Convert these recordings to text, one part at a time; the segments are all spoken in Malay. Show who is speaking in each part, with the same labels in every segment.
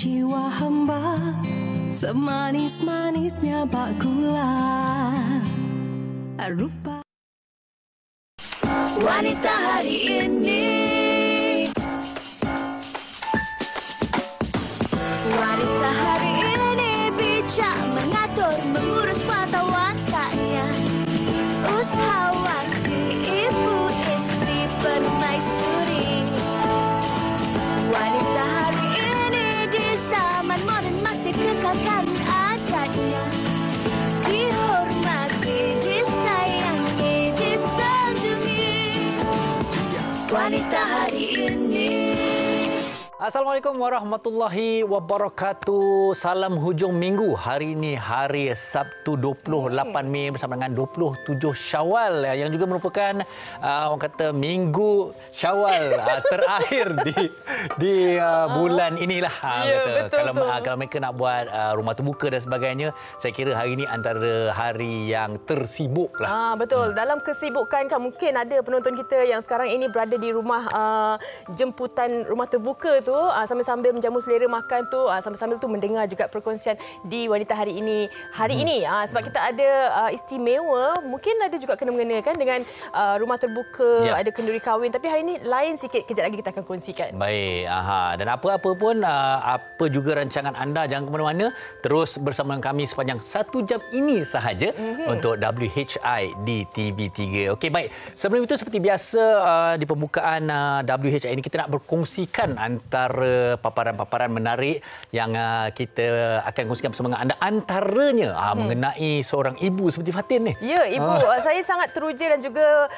Speaker 1: jiwa hamba, semanis-manisnya bak gula. Rupa wanita hari ini, wanita hari ini bijak mengatur, mengurus mata wataknya. Usahawan, ibu, istri, permaisuri. Wanita hari ini di zaman modern masih kekalkan adatnya. Dihormati, disayangi, disanjungi. Wanita hari ini.
Speaker 2: Assalamualaikum warahmatullahi wabarakatuh. Salam hujung minggu. Hari ini hari Sabtu 28 Mei bersama dengan 27 Syawal yang juga merupakan orang kata minggu Syawal terakhir di bulan inilah.
Speaker 3: Betul,
Speaker 2: kalau mereka nak buat rumah terbuka dan sebagainya, saya kira hari ini antara hari yang tersibuk lah.
Speaker 3: Betul. Dalam kesibukan kan mungkin ada penonton kita yang sekarang ini berada di rumah jemputan rumah terbuka tu, sambil-sambil menjamu selera makan tu, sambil-sambil tu mendengar juga perkongsian di Wanita Hari Ini. Sebab kita ada istimewa, mungkin ada juga kena-mengena kan dengan rumah terbuka, ada kenduri kahwin, tapi hari ini lain sikit, kejap lagi kita akan kongsikan.
Speaker 2: Baik, dan apa-apa pun, apa juga rancangan anda, jangan ke mana-mana, terus bersama dengan kami sepanjang 1 jam ini sahaja untuk WHI di TV3. Okey, baik. Sebelum itu seperti biasa di pembukaan WHI ini kita nak berkongsikan antara paparan-paparan menarik yang kita akan kongsikan bersama dengan anda, antaranya mengenai seorang ibu seperti Fatin ni.
Speaker 3: Ya, ibu, saya sangat teruja dan juga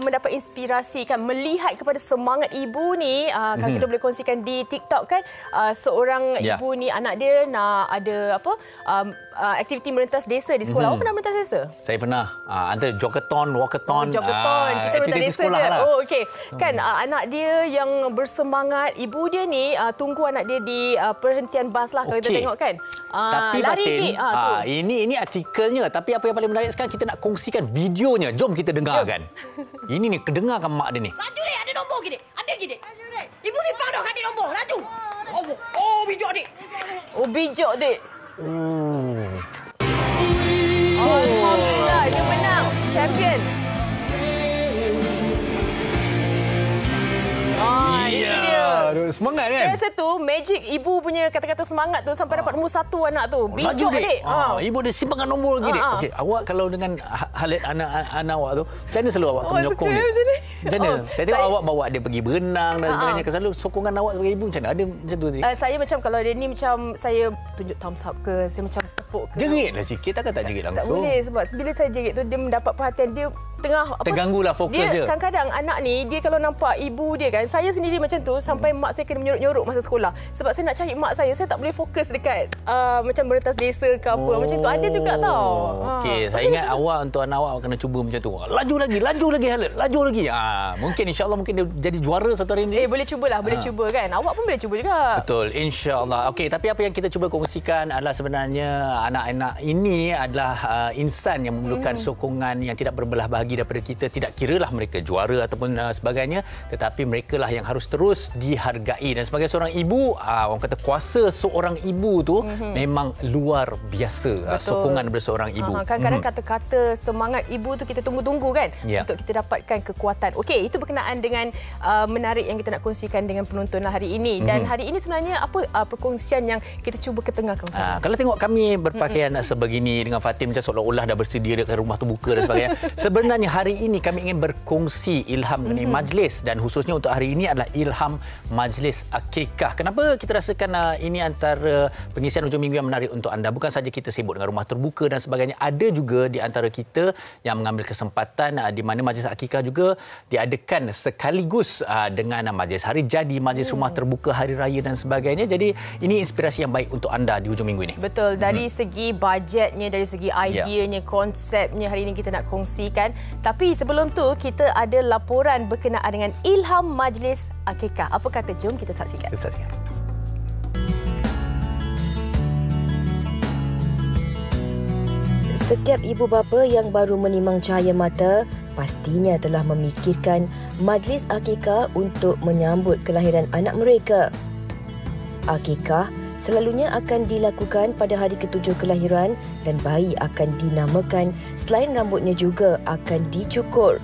Speaker 3: mendapat inspirasi kan melihat kepada semangat ibu ni. Kalau kita boleh kongsikan di TikTok kan, seorang ibu ni, anak dia nak ada aktiviti merentas desa di sekolah. Awak pernah merentas desa?
Speaker 2: Saya pernah. Antara jogathon, walkathon.
Speaker 3: Jogathon. Kita merentas desa je.
Speaker 2: Lah.
Speaker 3: Oh, okey. Kan anak dia yang bersemangat, ibu dia ni tunggu anak dia di perhentian bas lah kalau kita tengok kan.
Speaker 2: Tapi
Speaker 3: lari
Speaker 2: Fatin, ini artikelnya, tapi apa yang paling menarik sekarang kita nak kongsikan videonya. Jom kita dengarkan. Ini ni kedengarkan mak dia ni.
Speaker 4: Laju dek, ada nombor gini. Ada gini. Ibu simpan dah ada nombor. Laju. Oh, bijak dek.
Speaker 3: Oh, bijak dek. Alhamdulillah, dia menang. Champion. Itu dia.
Speaker 2: Semangat kan?
Speaker 3: Saya rasa tu magic ibu punya kata-kata semangat tu sampai dapat nombor 1 anak tu. Bijak dek.
Speaker 2: Ibu dia simpankan nombor lagi dek. Okey, awak kalau dengan halat anak awak tu, macam mana selalu awak menyokong dia? Macam mana? Saya tengok awak bawa dia pergi berenang dan sebagainya. Selalu sokongan awak sebagai ibu macam mana? Ada macam tu?
Speaker 3: Saya macam kalau dia ni macam saya tunjuk thumbs up ke, saya macam tepuk ke.
Speaker 2: Jeritlah sikit, takkan tak jerit langsung?
Speaker 3: Tak boleh, sebab bila saya jerit tu dia mendapat perhatian, dia tengah
Speaker 2: terganggulah fokus dia.
Speaker 3: Kadang-kadang anak ni dia kalau nampak ibu dia kan, saya sendiri macam tu sampai mak saya kena menyorok-nyorok masa sekolah. Sebab saya nak cari mak saya tak boleh fokus dekat macam merentas desa ke apa. Macam tu ada juga tau.
Speaker 2: Okey, saya ingat awak untuk anak awak kena cuba macam tu. Laju lagi Halit, laju lagi. Mungkin insya-Allah mungkin dia jadi juara satu hari ni.
Speaker 3: Boleh cubalah, boleh cuba kan. Awak pun boleh cuba juga.
Speaker 2: Betul, insya-Allah. Okey, tapi apa yang kita cuba kongsikan adalah sebenarnya anak-anak ini adalah insan yang memerlukan sokongan yang tidak berbelah bagi daripada kita. Tidak kiralah mereka juara ataupun sebagainya, tetapi mereka lah yang harus terus dihargai. Dan sebagai seorang ibu, orang kata kuasa seorang ibu tu memang luar biasa. Sokongan daripada seorang ibu.
Speaker 3: Kadang-kadang kata-kata semangat ibu tu kita tunggu-tunggu kan untuk kita dapatkan kekuatan. Okey, itu berkenaan dengan menarik yang kita nak kongsikan dengan penonton hari ini. Dan hari ini sebenarnya apa perkongsian yang kita cuba ketengahkan?
Speaker 2: Kalau tengok kami berpakaian sebegini dengan Fatin macam seolah-olah dah bersedia dekat rumah terbuka dan sebagainya. Sebenarnya hari ini kami ingin berkongsi ilham mengenai majlis, dan khususnya untuk hari ini adalah ilham majlis akikah. Kenapa kita rasakan ini antara pengisian hujung minggu yang menarik untuk anda? Bukan saja kita sibuk dengan rumah terbuka dan sebagainya, ada juga di antara kita yang mengambil kesempatan di mana majlis akikah juga diadakan sekaligus dengan majlis hari jadi, majlis rumah terbuka hari raya dan sebagainya. Jadi ini inspirasi yang baik untuk anda di hujung minggu ini.
Speaker 3: Betul, dari segi bajetnya, dari segi ideanya, konsepnya hari ini kita nak kongsikan. Tapi sebelum tu kita ada laporan berkenaan dengan ilham majlis akikah. Apa kata? Jom kita saksikan.
Speaker 5: Setiap ibu bapa yang baru menimang cahaya mata pastinya telah memikirkan majlis akikah untuk menyambut kelahiran anak mereka. Akikah selalunya akan dilakukan pada hari ke-7 kelahiran dan bayi akan dinamakan. Selain rambutnya juga akan dicukur.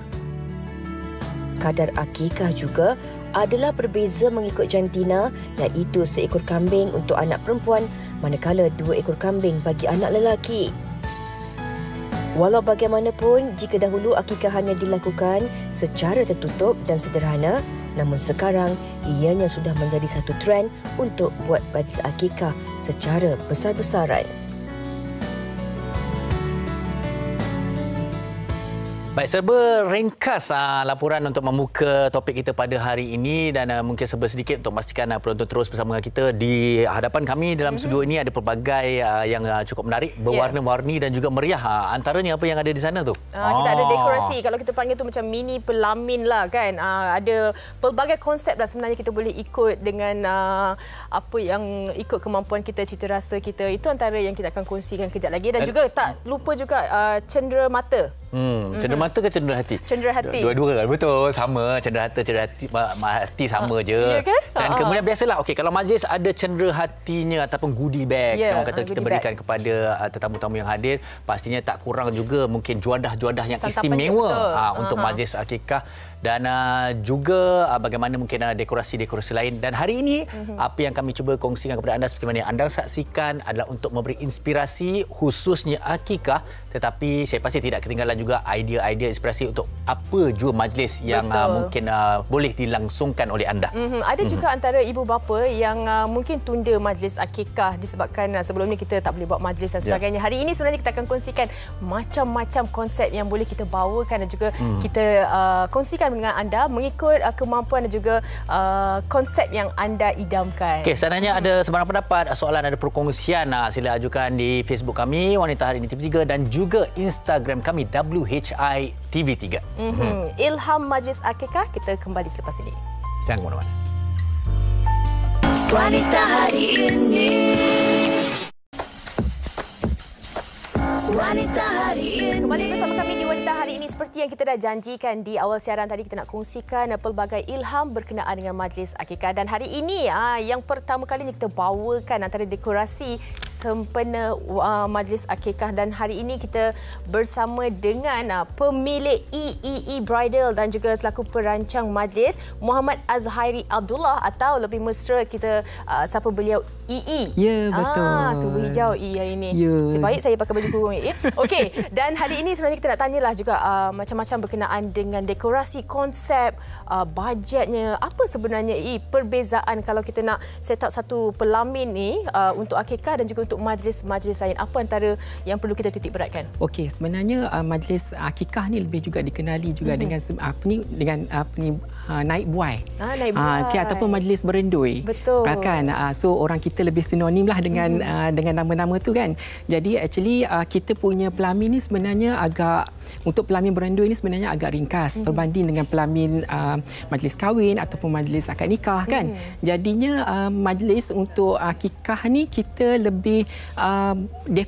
Speaker 5: Kadar akikah juga adalah berbeza mengikut jantina, iaitu seekor kambing untuk anak perempuan manakala 2 ekor kambing bagi anak lelaki. Walau bagaimanapun, jika dahulu akikah hanya dilakukan secara tertutup dan sederhana, namun sekarang ianya sudah menjadi satu trend untuk buat majlis akikah secara besar-besaran.
Speaker 2: Baik, serba ringkas laporan untuk membuka topik kita pada hari ini dan mungkin serba sedikit untuk memastikan penonton terus bersama dengan kita. Di hadapan kami dalam studio ini ada pelbagai yang cukup menarik, berwarna-warni dan juga meriah. Antaranya apa yang ada di sana tu?
Speaker 3: Kita ada dekorasi. Kalau kita panggil tu macam mini pelamin lah kan. Ada pelbagai konsep lah sebenarnya kita boleh ikut dengan apa yang ikut kemampuan kita, cita rasa kita. Itu antara yang kita akan kongsikan kejap lagi. Dan juga tak lupa juga cendera mata.
Speaker 2: Cendera mata ke cendera hati?
Speaker 3: Cendera hati.
Speaker 2: Dua-dua kan? Betul, sama. Cendera hati sama je.
Speaker 3: Ya kan?
Speaker 2: Dan kemudian biasalah, kalau majlis ada cendera hatinya ataupun goodie bag, orang kata kita berikan kepada tetamu-tamu yang hadir, pastinya tak kurang juga mungkin juadah-juadah yang istimewa untuk majlis akikah. Dan juga bagaimana mungkin dekorasi-dekorasi lain. Dan hari ini apa yang kami cuba kongsikan kepada anda seperti mana yang anda saksikan adalah untuk memberi inspirasi khususnya akikah, tetapi saya pasti tidak ketinggalan juga idea-idea inspirasi untuk apa jua majlis yang mungkin boleh dilangsungkan oleh anda.
Speaker 3: Ada juga antara ibu bapa yang mungkin tunda majlis akikah disebabkan sebelum ni kita tak boleh buat majlis dan sebagainya. Hari ini sebenarnya kita akan kongsikan macam-macam konsep yang boleh kita bawakan dan juga kita kongsikan dengan anda mengikut kemampuan dan juga konsep yang anda idamkan.
Speaker 2: Seandainya ada sebarang pendapat, soalan, ada perkongsian, sila ajukan di Facebook kami Wanita Hari Ini TV3 dan juga Instagram kami WHI TV3.
Speaker 3: Ilham Majlis Akikah, kita kembali selepas ini.
Speaker 2: Jangan ke mana-mana.
Speaker 1: Wanita Hari Ini. Wanita Hari Ini.
Speaker 3: Kembali bersama kami di Wanita Hari Ini. Seperti yang kita dah janjikan di awal siaran tadi, kita nak kongsikan pelbagai ilham berkenaan dengan majlis akikah. Dan hari ini yang pertama kalinya kita bawakan antara dekorasi sempena majlis akikah. Dan hari ini kita bersama dengan pemilik EEE Bridal dan juga selaku perancang majlis, Muhammad Azhairi Abdullah, atau lebih mesra kita sapa beliau EE.
Speaker 6: Ya, betul.
Speaker 3: Subuh hijau EE hari ini.
Speaker 6: Ya.
Speaker 3: Sebaik saya pakai baju kurung EE. Okey, dan hari ini sebenarnya kita nak tanyalah juga macam-macam berkenaan dengan dekorasi, konsep, bajetnya. Apa sebenarnya perbezaan kalau kita nak set up satu pelamin ni untuk akikah dan juga untuk majlis-majlis lain? Apa antara yang perlu kita titik beratkan?
Speaker 6: Okey, sebenarnya majlis akikah ni lebih juga dikenali juga dengan naik buai.
Speaker 3: Naik buai.
Speaker 6: Ataupun majlis berendui.
Speaker 3: Betul.
Speaker 6: Kan? So orang kita lebih sinonim lah dengan nama-nama tu kan. Jadi actually kita punya pelamin ni sebenarnya untuk pelamin berendui ni sebenarnya agak ringkas berbanding dengan pelamin majlis kahwin ataupun majlis akad nikah kan. Jadinya majlis untuk akikah ni kita lebih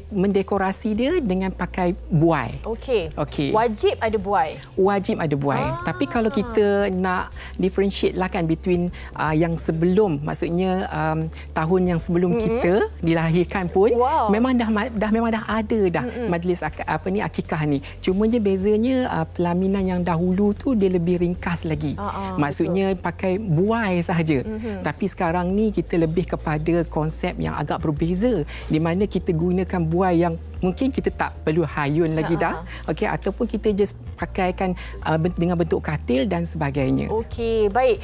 Speaker 6: mendekorasi dia dengan pakai buai.
Speaker 3: Okey. Wajib ada buai.
Speaker 6: Wajib ada buai. Tapi kalau kita nak differentiate lah kan between yang sebelum, maksudnya tahun yang sebelum kita dilahirkan pun memang dah ada dah majlis akikah ni. Cuma je bezanya pelaminan yang dahulu tu dia lebih ringkas lagi. Maksudnya pakai buai sahaja. Tapi sekarang ni kita lebih kepada konsep yang agak berbeza di mana kita gunakan buai yang mungkin kita tak perlu hayun lagi dah. Okey, ataupun kita just pakaikan dengan bentuk katil dan sebagainya.
Speaker 3: Okey, baik.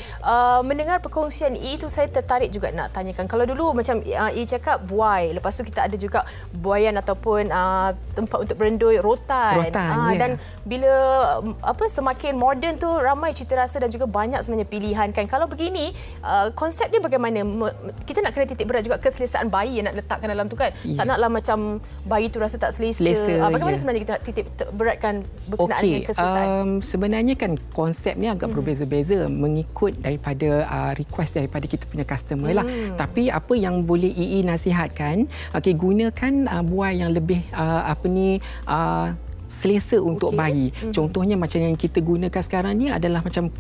Speaker 3: Mendengar perkongsian itu saya tertarik juga nak tanyakan. Kalau dulu macam cakap buai, lepas tu kita ada juga buaian ataupun tempat untuk berendui rotan. Dan bila semakin moden tu ramai cita rasa dan juga banyak sebenarnya pilihan kan. Kalau begini konsep dia bagaimana? Kita nak kena titik berat juga keselesaan bayi yang nak letakkan dalam tu kan. Tak naklah macam bayi tu rasa tak selesa. Bagaimana sebenarnya kita nak titik beratkan berkenaan dengan keselesaan?
Speaker 6: Sebenarnya kan konsep ni agak berbeza-beza mengikut daripada request daripada kita punya customer lah. Tapi apa yang boleh EE nasihatkan, gunakan buai yang lebih selesa untuk bayi. Contohnya macam yang kita gunakan sekarang ni adalah macam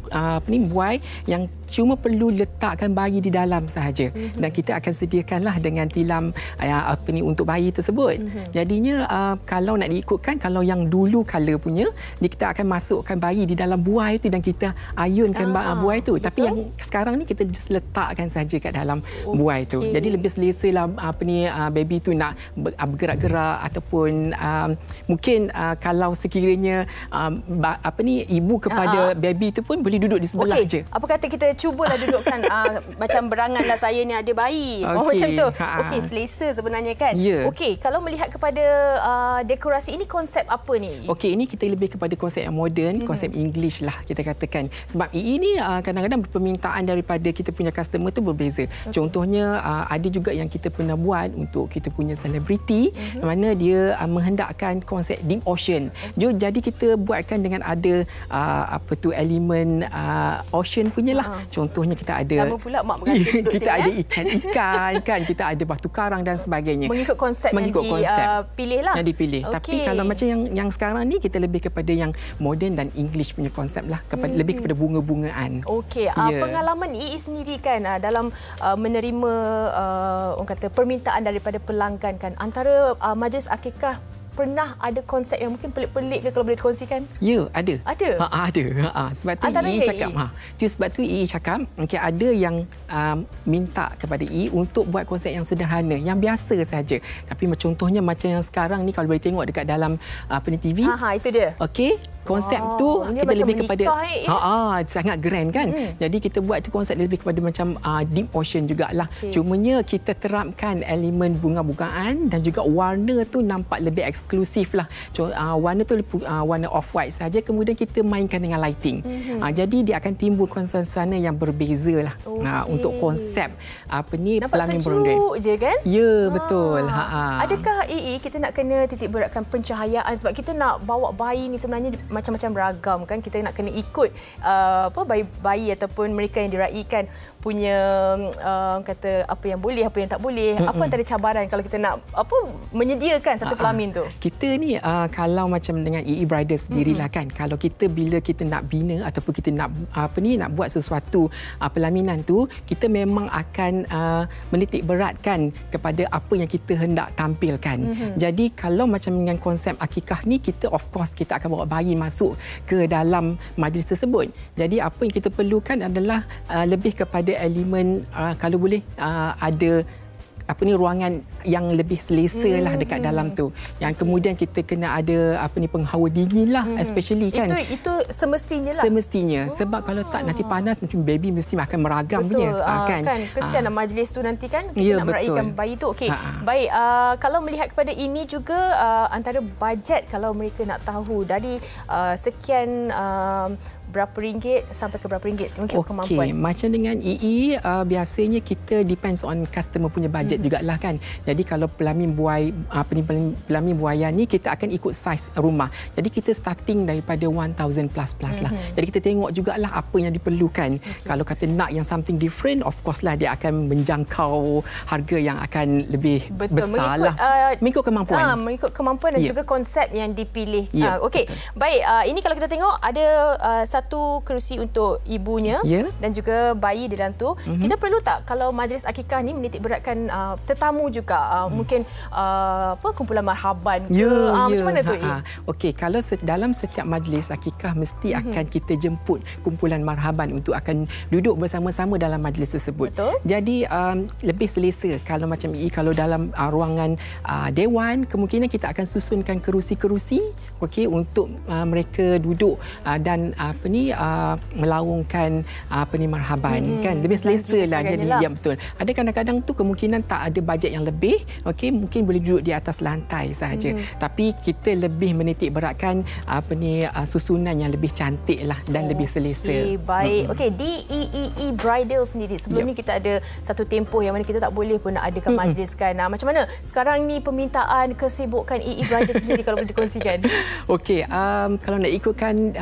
Speaker 6: buai yang cuma perlu letakkan bayi di dalam sahaja dan kita akan sediakanlah dengan tilam untuk bayi tersebut. Jadinya kalau nak diikutkan, kalau yang dulu kala punya, kita akan masukkan bayi di dalam buai itu dan kita ayunkan buai itu. Tapi yang sekarang ni kita just letakkan saja kat dalam buai itu. Jadi lebih selesa lah baby tu nak bergerak-gerak ataupun mungkin kalau sekiranya ibu kepada baby tu pun boleh duduk di sebelah je.
Speaker 3: Apa kata kita cubalah dudukkan macam beranganlah saya ni ada bayi. Macam tu. Okey, selesa sebenarnya kan. Okey, kalau melihat kepada dekorasi ini, konsep apa ni?
Speaker 6: Okey, ini kita lebih kepada konsep yang moden, konsep English lah kita katakan. Sebab EE ni kadang-kadang permintaan daripada kita punya customer tu berbeza. Contohnya ada juga yang kita pernah buat untuk kita punya selebriti, mana dia menghendakkan konsep deep ocean. Jadi kita buatkan dengan ada elemen ocean punya lah. Contohnya kita ada kita ada ikan-ikan kan, kita ada batu karang dan sebagainya.
Speaker 3: Mengikut konsep yang dipilih lah.
Speaker 6: Yang dipilih. Tapi kalau macam yang sekarang ni kita lebih kepada yang moden dan English punya konsep lah, lebih kepada bunga-bungaan. Okey,
Speaker 3: pengalaman EE sendiri kan dalam menerima orang kata permintaan daripada pelanggan kan, antara majlis akikah pernah ada konsep yang mungkin pelik-pelik ke, kalau boleh dikongsikan?
Speaker 6: Ya, ada.
Speaker 3: Ada?
Speaker 6: Ada. Sebab tu EE cakap. Sebab tu EE cakap, okay, ada yang minta kepada EE untuk buat konsep yang sederhana, yang biasa saja. Tapi contohnya macam yang sekarang ni, kalau boleh tengok dekat dalam TV.
Speaker 3: Itu dia.
Speaker 6: Okey. Konsep tu kita lebih kepada sangat grand kan. Jadi kita buat tu konsep lebih kepada macam deep ocean jugalah. Cumanya kita terapkan elemen bunga-bungaan dan juga warna tu nampak lebih eksklusif lah. Warna tu warna off white saja, kemudian kita mainkan dengan lighting. Jadi dia akan timbul suasana yang berbeza lah untuk konsep
Speaker 3: Pelamin Broadway. Nampak sejuk je kan?
Speaker 6: Ya, betul.
Speaker 3: Adakah EE kita nak kena titik beratkan pencahayaan, sebab kita nak bawa bayi ni sebenarnya macam-macam beragam kan, kita nak kena ikut bayi ataupun mereka yang diraikan punya kata apa yang boleh, apa yang tak boleh. Apa antara cabaran kalau kita nak menyediakan satu pelamin tu?
Speaker 6: Kita ni kalau macam dengan EE Bridal sendirilah kan, kalau kita bila kita nak bina ataupun kita nak nak buat sesuatu pelaminan tu, kita memang akan menitik beratkan kepada apa yang kita hendak tampilkan. Jadi kalau macam dengan konsep akikah ni, kita of course kita akan bawa bayi masuk ke dalam majlis tersebut. Jadi apa yang kita perlukan adalah lebih kepada elemen kalau boleh ada ruangan yang lebih selesa lah dekat dalam tu. Yang kemudian kita kena ada penghawa dingin lah, especially kan.
Speaker 3: Itu semestinya lah.
Speaker 6: Semestinya. Sebab kalau tak nanti panas, nanti baby mesti akan meragam punya.
Speaker 3: Kan kesian majlis tu nanti kan, kita nak meraihkan bayi tu. Okey. Baik, kalau melihat kepada ini juga antara bajet, kalau mereka nak tahu dari sekian berapa ringgit sampai ke berapa ringgit mungkin kemampuan.
Speaker 6: Macam dengan EE biasanya kita depends on customer punya budget jugalah kan. Jadi kalau pelamin buaya ni kita akan ikut saiz rumah. Jadi kita starting daripada 1000 plus lah. Jadi kita tengok jugalah apa yang diperlukan. Kalau kata nak yang something different, of course lah dia akan menjangkau harga yang akan lebih besar lah. Mengikut kemampuan.
Speaker 3: Mengikut kemampuan dan juga konsep yang dipilih. Okey. Baik, ini kalau kita tengok ada satu kerusi untuk ibunya dan juga bayi di dalam tu. Kita perlu tak kalau majlis akikah ni menitik beratkan tetamu juga, mungkin kumpulan marhaban ke, macam mana tu?
Speaker 6: Okey, kalau dalam setiap majlis akikah mesti akan kita jemput kumpulan marhaban untuk akan duduk bersama-sama dalam majlis tersebut. Jadi lebih selesa kalau macam ini. Kalau dalam ruangan dewan, kemungkinan kita akan susunkan kerusi-kerusi untuk mereka duduk dan melaungkan marhaban kan, lebih selesa lah jadi. Ya, betul. Ada kadang-kadang tu kemungkinan tak ada bajet yang lebih, mungkin boleh duduk di atas lantai sahaja. Tapi kita lebih menitik beratkan susunan yang lebih cantik lah dan lebih selesa.
Speaker 3: Baik. Di EE Bridal sendiri, sebelum ni kita ada satu tempoh yang mana kita tak boleh pun nak adakan majlis kan. Macam mana sekarang ni permintaan, kesibukan EE Bridal sendiri kalau boleh dikongsikan?
Speaker 6: Okey, kalau nak ikutkan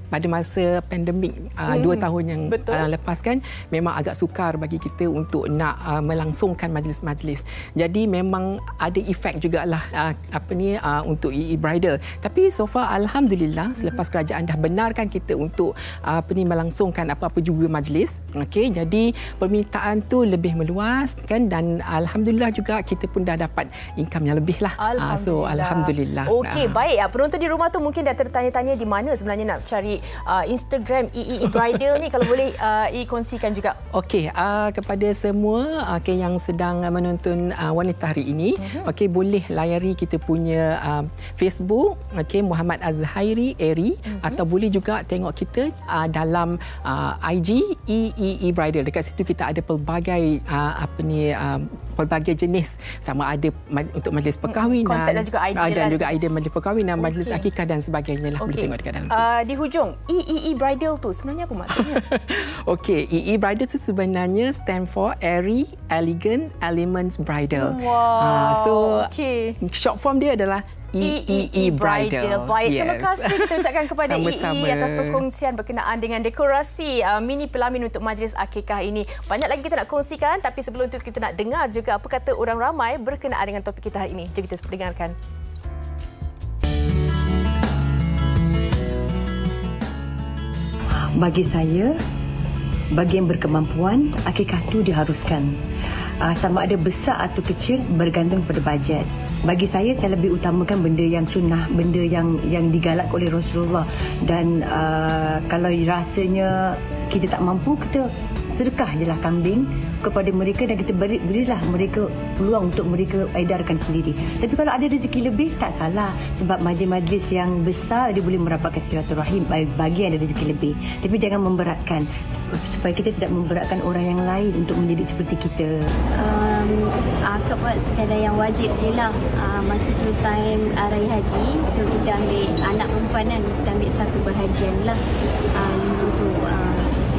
Speaker 6: pada masa pandemik 2 tahun yang lepas kan, memang agak sukar bagi kita untuk nak melangsungkan majlis-majlis. Jadi memang ada efek jugalah untuk EE Bridal. Tapi so far alhamdulillah selepas kerajaan dah benarkan kita untuk melangsungkan apa-apa juga majlis. Okey, jadi permintaan tu lebih meluas kan, dan alhamdulillah juga kita pun dah dapat income yang lebih lah. Alhamdulillah.
Speaker 3: Okey, baik. Penonton di rumah tu mungkin dah tertanya-tanya di mana sebenarnya nak cari Instagram EE Bridal ni, kalau boleh kongsikan juga. Okey,
Speaker 6: kepada semua yang sedang menonton wanita hari ini, okey, boleh layari kita punya Facebook, okey, Muhammad Azhairi Eri, atau boleh juga tengok kita dalam IG EE Bridal. Dekat situ kita ada pelbagai pelbagai jenis, sama ada untuk majlis perkahwinan,
Speaker 3: konsep dan juga idea
Speaker 6: majlis perkahwinan, majlis akikah dan sebagainya lah. Boleh tengok dekat dalam
Speaker 3: di hujung EE Bridal tu sebenarnya apa maksudnya?
Speaker 6: Okey, EE Bridal tu sebenarnya stand for Airy Elegant Elements Bridal. Short form dia adalah EE Bridal.
Speaker 3: Baik, terima kasih kita ucapkan kepada EE atas perkongsian berkenaan dengan dekorasi mini pelamin untuk majlis akikah ini. Banyak lagi kita nak kongsikan, tapi sebelum itu kita nak dengar juga apa kata orang ramai berkenaan dengan topik kita hari ini. Jom kita dengarkan.
Speaker 7: Bagi saya, bagi yang berkemampuan, akikah itu diharuskan. Sama ada besar atau kecil bergantung pada bajet. Bagi saya lebih utamakan benda yang sunnah, benda yang digalak oleh Rasulullah. Dan kalau rasanya kita tak mampu, kita sedekah je lah kambing kepada mereka, dan kita berilah mereka peluang untuk mereka edarkan sendiri. Tapi kalau ada rezeki lebih, tak salah. Sebab majlis-majlis yang besar, dia boleh merapatkan silaturahim bagi yang ada rezeki lebih. Tapi jangan memberatkan, supaya kita tidak memberatkan orang yang lain untuk menjadi seperti kita.
Speaker 8: Akak buat sekadar yang wajib je lah. Masa tu time raya haji, so kita ambil anak perempuan kan, kita ambil satu bahagian lah untuk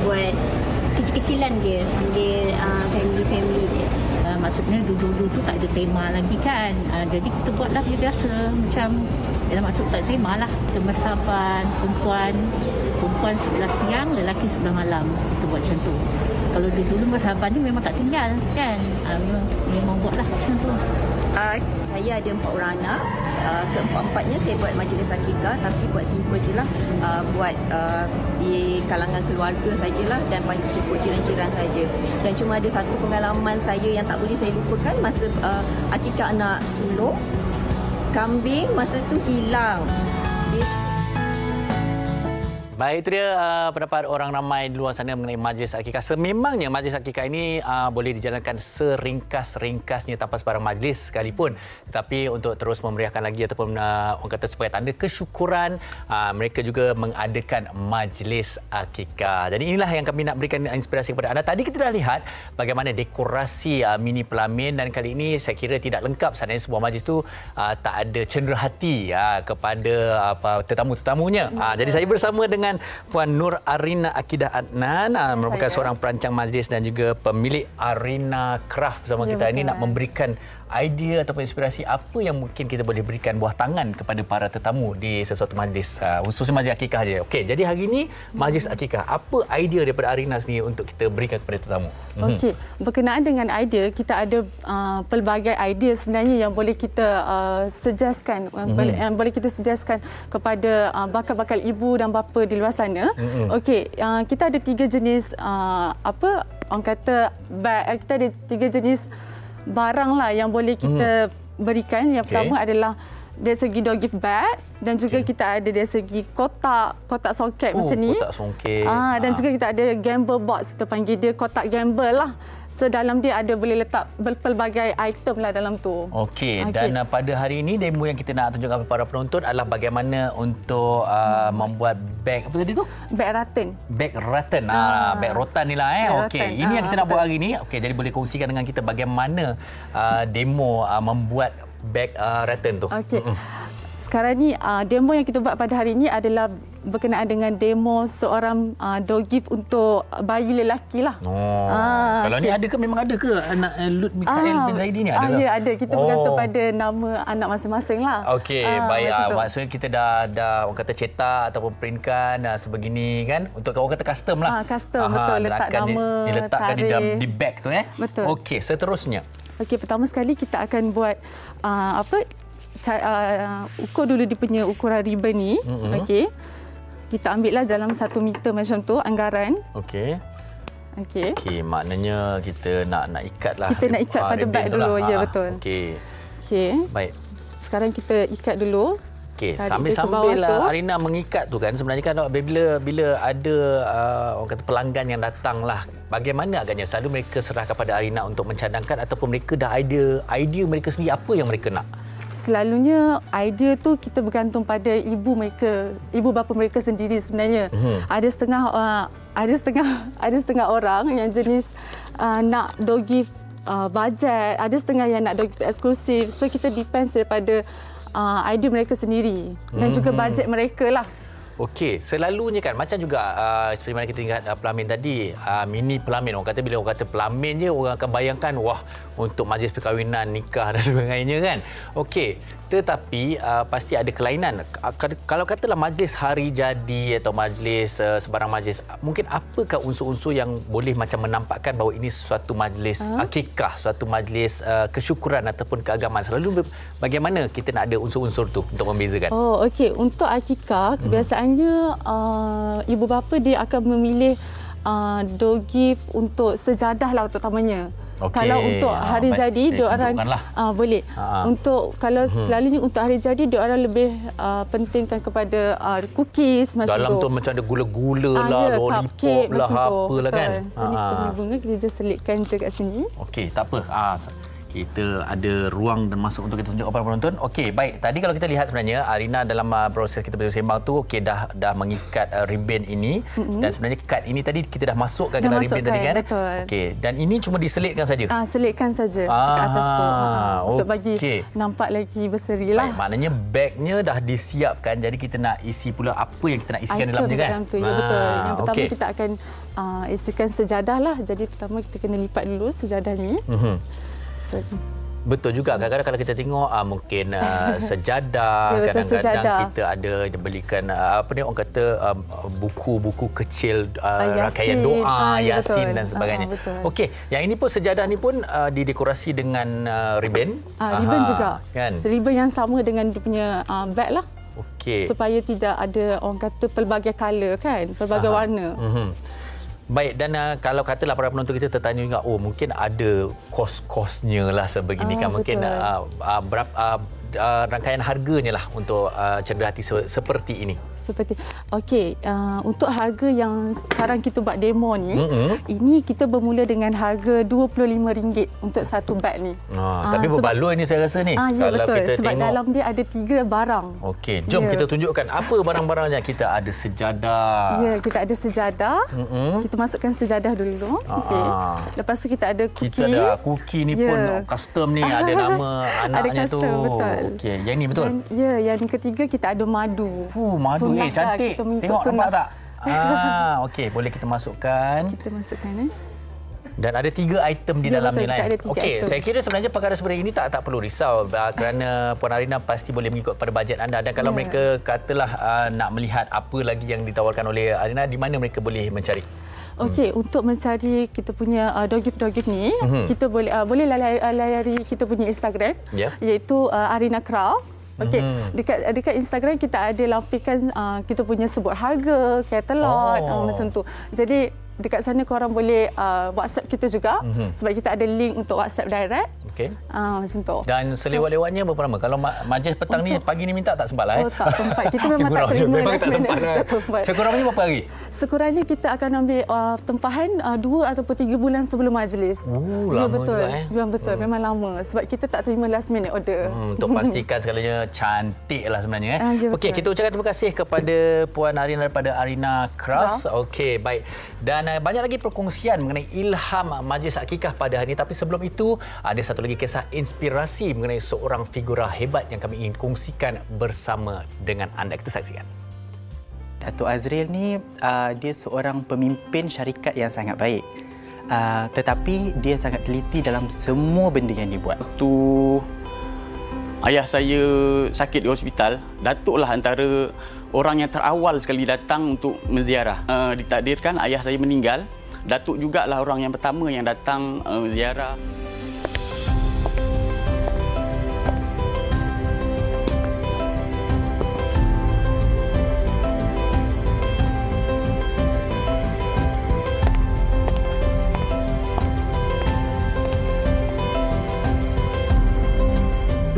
Speaker 8: buat kecil-kecilan je, panggil family-family je.
Speaker 9: Maksudnya dulu-dulu tu tak ada tema lagi kan. Jadi kita buatlah biasa, macam dalam maksud tak ada tema lah. Kita merhaban perempuan sebelah siang, lelaki sebelah malam. Kita buat macam tu. Kalau dulu merhaban ni memang tak tinggal kan. Memang buatlah macam tu.
Speaker 10: Saya ada 4 orang anak. Keempat-empatnya saya buat majlis akikah, tapi buat simple je lah. Buat di kalangan keluarga sajalah, dan bagi cukup jiran-jiran saja. Dan cuma ada satu pengalaman saya yang tak boleh saya lupakan, masa akikah anak sulung, kambing masa tu hilang.
Speaker 2: Baik, itu dia pendapat orang ramai di luar sana mengenai majlis akikah. Sememangnya majlis akikah ini boleh dijalankan seringkas-ringkasnya tanpa sebarang majlis sekalipun. Tetapi untuk terus memeriahkan lagi ataupun orang kata supaya tanda kesyukuran, mereka juga mengadakan majlis akikah. Jadi inilah yang kami nak berikan inspirasi kepada anda. Tadi kita dah lihat bagaimana dekorasi mini pelamin, dan kali ini saya kira tidak lengkap seandainya sebuah majlis tu tak ada cenderahati kepada tetamu-tetamunya. Jadi saya bersama dengan Puan Nur Arina Akidah Adnan, merupakan seorang perancang majlis dan juga pemilik Arina Craft bersama kita ini, nak memberikan idea ataupun inspirasi apa yang mungkin kita boleh berikan buah tangan kepada para tetamu di sesuatu majlis, khususnya majlis akikah je. Okey, jadi hari ini majlis akikah, apa idea daripada Arina sendiri untuk kita berikan kepada tetamu?
Speaker 11: Okey, berkenaan dengan idea, kita ada pelbagai idea sebenarnya yang boleh kita suggestkan, yang boleh kita suggestkan kepada bakal-bakal ibu dan bapa di luar sana. Okey, kita ada 3 jenis orang kata bag, kita ada 3 jenis barang lah yang boleh kita berikan. Yang pertama adalah dari segi door gift bag, dan juga kita ada dari segi kotak songket macam ni. Kotak songket. Dan juga kita ada gamble box, kita panggil dia kotak gamble lah. So dalam dia ada boleh letak pelbagai item lah dalam tu. Okey,
Speaker 2: dan pada hari ini demo yang kita nak tunjukkan kepada para penonton adalah bagaimana untuk membuat beg apa tadi tu?
Speaker 11: Beg rattan.
Speaker 2: Beg rattan. Beg rotan ni lah Okey, ini yang kita nak buat hari ini. Okey, jadi boleh kongsikan dengan kita bagaimana demo membuat beg rattan tu.
Speaker 11: Okey. Sekarang ni demo yang kita buat pada hari ini adalah berkenaan dengan demo seorang door gift untuk bayi lelaki lah.
Speaker 2: Kalau ni ada ke, memang ada ke anak Lut Mikael bin Zaidi ni? Ada?
Speaker 11: Ya, ada. Kita bergantung pada nama anak masing-masing lah.
Speaker 2: Okey, baik. Maksudnya kita dah orang kata cetak ataupun printkan sebegini kan, untuk orang kata custom lah.
Speaker 11: Custom, betul. Letak nama,
Speaker 2: diletakkan
Speaker 11: tarikh.
Speaker 2: di bag tu
Speaker 11: Betul.
Speaker 2: Okey, seterusnya.
Speaker 11: Okey, pertama sekali kita akan buat ukur dulu dia punya ukuran ribbon ni. Okey. Kita ambillah dalam 1 meter macam tu anggaran.
Speaker 2: Okey.
Speaker 11: Okey,
Speaker 2: maknanya kita nak ikatlah.
Speaker 11: Kita nak ikat pada bag dulu. Ya, betul.
Speaker 2: Okey. Baik.
Speaker 11: Sekarang kita ikat dulu.
Speaker 2: Okey, sambil-sambil Arina mengikat tu kan, sebenarnya kan bila ada orang kata pelanggan yang datang lah, bagaimana agaknya selalu mereka serahkan pada Arina untuk mencadangkan, ataupun mereka dah idea mereka sendiri apa yang mereka nak?
Speaker 11: Selalunya idea tu kita bergantung pada ibu bapa mereka sendiri sebenarnya. Ada setengah orang yang jenis nak door gift budget, ada setengah yang nak door gift eksklusif. So kita depends daripada idea mereka sendiri dan juga bajet mereka lah.
Speaker 2: Okey, selalunya kan macam juga seperti mana kita ingat pelamin tadi, mini pelamin. Bila orang kata pelamin je, orang akan bayangkan wah, untuk majlis perkahwinan, nikah dan sebagainya kan. Okey, tetapi pasti ada kelainan. Kalau katalah majlis hari jadi atau majlis sebarang majlis, mungkin apakah unsur-unsur yang boleh macam menampakkan bahawa ini suatu majlis akikah, suatu majlis kesyukuran ataupun keagamaan? Selalu bagaimana kita nak ada unsur-unsur tu untuk membezakan?
Speaker 11: Okey, untuk akikah kebiasaannya ibu bapa dia akan memilih door gift untuk sejadah lah terutamanya. Kalau untuk hari jadi diorang boleh. Untuk kalau selalunya untuk hari jadi diorang lebih pentingkan kepada cookies macam
Speaker 2: dalam
Speaker 11: tu.
Speaker 2: Dalam tu macam ada gula-gula lah, lollipop lah, apalah kan.
Speaker 11: Sini kita punya bunga kita just selitkan je kat sini.
Speaker 2: Okey, tak apa. Kita ada ruang dan masa untuk kita tunjuk kepada penonton. Okey, baik. Tadi kalau kita lihat sebenarnya Arina dalam proses kita bersembang tu, okey, dah mengikat ribbon ini, dan sebenarnya kad ini tadi kita dah masukkan ke dalam ribbon tadi kan. Okey, dan ini cuma diselitkan saja.
Speaker 11: Selitkan saja dekat atas tu. Untuk bagi nampak lagi berseri lah.
Speaker 2: Baik, maknanya bagnya dah disiapkan, jadi kita nak isi pula apa yang kita nak isikan dalamnya kan.
Speaker 11: Dalam tu. Ya, betul. Yang pertama kita akan isikan sejadah lah. Jadi pertama kita kena lipat dulu sejadah ni.
Speaker 2: Betul juga, kadang-kadang kalau kita tengok mungkin sejadah, kadang-kadang kita ada belikan orang kata buku-buku kecil rangkaian doa, Yasin dan sebagainya. Okey, yang ini pun sejadah ni pun didekorasi dengan ribbon.
Speaker 11: Ribbon juga. Kan? Ribbon yang sama dengan dia punya bag lah.
Speaker 2: Okey.
Speaker 11: Supaya tidak ada orang kata pelbagai color kan, pelbagai warna.
Speaker 2: Baik, dan kalau katalah para penonton kita tertanya juga, mungkin ada kos-kosnya lah sebegini kan, mungkin berapa rangkaian harganya lah untuk cenderahati seperti ini.
Speaker 11: Okey, untuk harga yang sekarang kita buat demo ni, ini kita bermula dengan harga RM25 untuk satu bag ni.
Speaker 2: Tapi berbaloi ni saya rasa ni.
Speaker 11: Ya, kalau betul. Kita sebab tengok dalam dia ada 3 barang.
Speaker 2: Okey, jom kita tunjukkan apa barang-barangnya. Kita ada sejadah.
Speaker 11: Ya, kita ada sejadah. Kita masukkan sejadah dulu. Okey. Lepas tu kita ada cookies.
Speaker 2: Kita ada cookie ni pun custom ni, ada nama anaknya
Speaker 11: ada custom,
Speaker 2: tu.
Speaker 11: Betul.
Speaker 2: Okey, yang ni betul.
Speaker 11: Yang ketiga kita ada madu.
Speaker 2: Madu cantik. Tengok nampak tak? Okey, boleh kita masukkan.
Speaker 11: Kita masukkan
Speaker 2: Dan ada 3 item di dalam ni lah. Okey, saya kira sebenarnya perkara seperti ini tak perlu risau, kerana Puan Arina pasti boleh mengikut pada bajet anda. Dan kalau mereka katalah nak melihat apa lagi yang ditawarkan oleh Arina, di mana mereka boleh mencari?
Speaker 11: Okey, untuk mencari kita punya door gift ni, kita boleh layari kita punya Instagram, iaitu Arina Craft. Okey, dekat Instagram kita ada lampikan kita punya sebut harga, katalog macam tu. Jadi dekat sana korang boleh WhatsApp kita juga, sebab kita ada link untuk WhatsApp direct.
Speaker 2: Okey.
Speaker 11: Macam tu.
Speaker 2: Dan selewat-lewatnya berapa lama? Kalau majlis petang ni pagi ni minta tak sempat lah.
Speaker 11: Tak sempat. Kita memang tak terima.
Speaker 2: Memang tak sempat. Sekurang-kurangnya berapa hari?
Speaker 11: Sekurangnya kita akan ambil tempahan 2 ataupun 3 bulan sebelum majlis.
Speaker 2: Lama
Speaker 11: betul.
Speaker 2: juga
Speaker 11: Betul. Memang lama. Sebab kita tak terima last minute order.
Speaker 2: Untuk pastikan segalanya cantik lah sebenarnya. Okey, kita ucapkan terima kasih kepada Puan Arina daripada Arina Craft. Okey, baik. Dan banyak lagi perkongsian mengenai ilham majlis akikah pada hari ini. Tapi sebelum itu, ada satu lagi kisah inspirasi mengenai seorang figura hebat yang kami ingin kongsikan bersama dengan anda. Kita saksikan.
Speaker 12: Datuk Azril ni dia seorang pemimpin syarikat yang sangat baik. Tetapi dia sangat teliti dalam semua benda yang dia buat.
Speaker 13: Waktu ayah saya sakit di hospital, Datuk lah antara orang yang terawal sekali datang untuk menziarah. Ditakdirkan ayah saya meninggal, Datuk jugalah orang yang pertama yang datang ziarah.